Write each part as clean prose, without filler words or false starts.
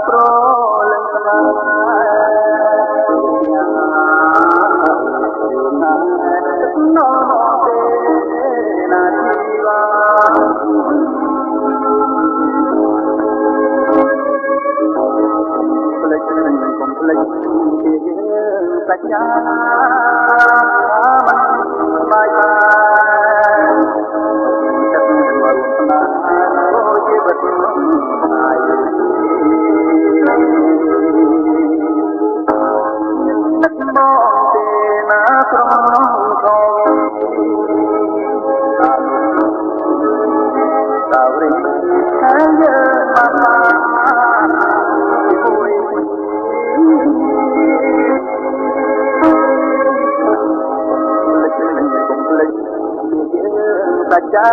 ប្រលឹងស្នេហ៍យូរណាស់ណោទេណាជីវាផ្លេចនឹងកុំផ្លេចជាសច្ចាមិនបាយចិត្តនឹងរួមស្នេហ៍ជីវិតអាយទឹកមកទេណាត្រង់ខងតាវរីហើយយើងបានមួយលេចនឹងកុំលេចសច្ចា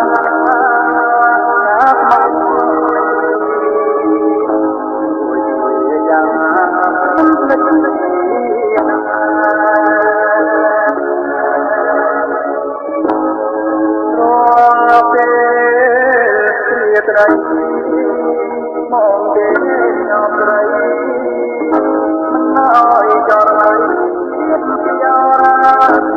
ត្រីមកទេញោមត្រីមិនអើយចរណៃជាយ៉ា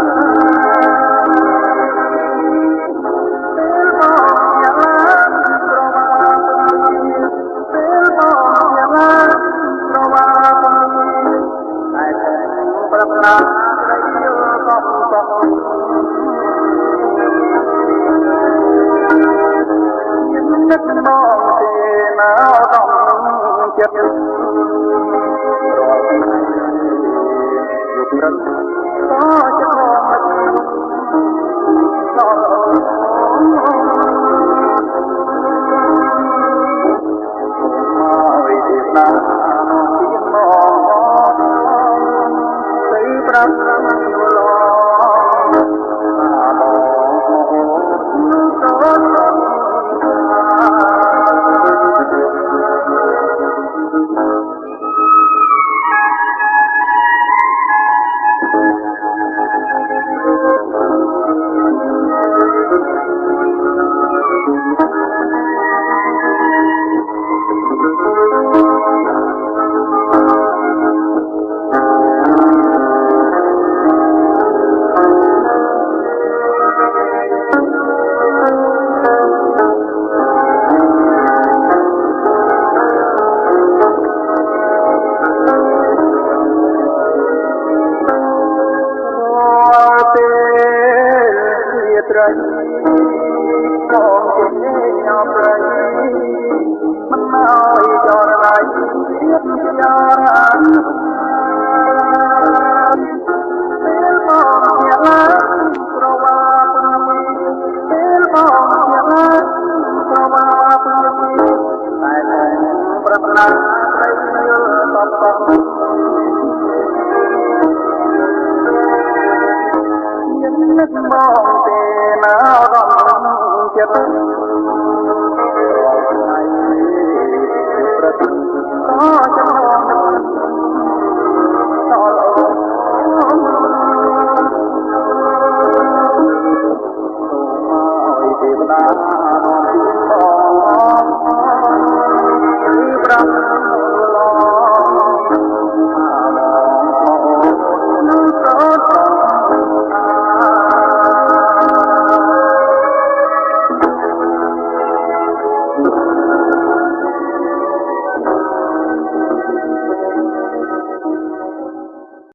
នឹកមកទេណាដល់ចិត្តរាល់ថ្ងៃយុគរឹកក៏ជាមកដល់ហើយទេណាពីមកទៅប្រាប់ឡត្រីក៏ជាញោមត្រីមិនអើយចរណៃទៀតយ៉ាពេលមកយ៉ាប្រវាពេលមកយ៉ាប្រវាតែប្រពន្ធត្រីយល់តបនឹកមកទេណាដល់ចិត្ត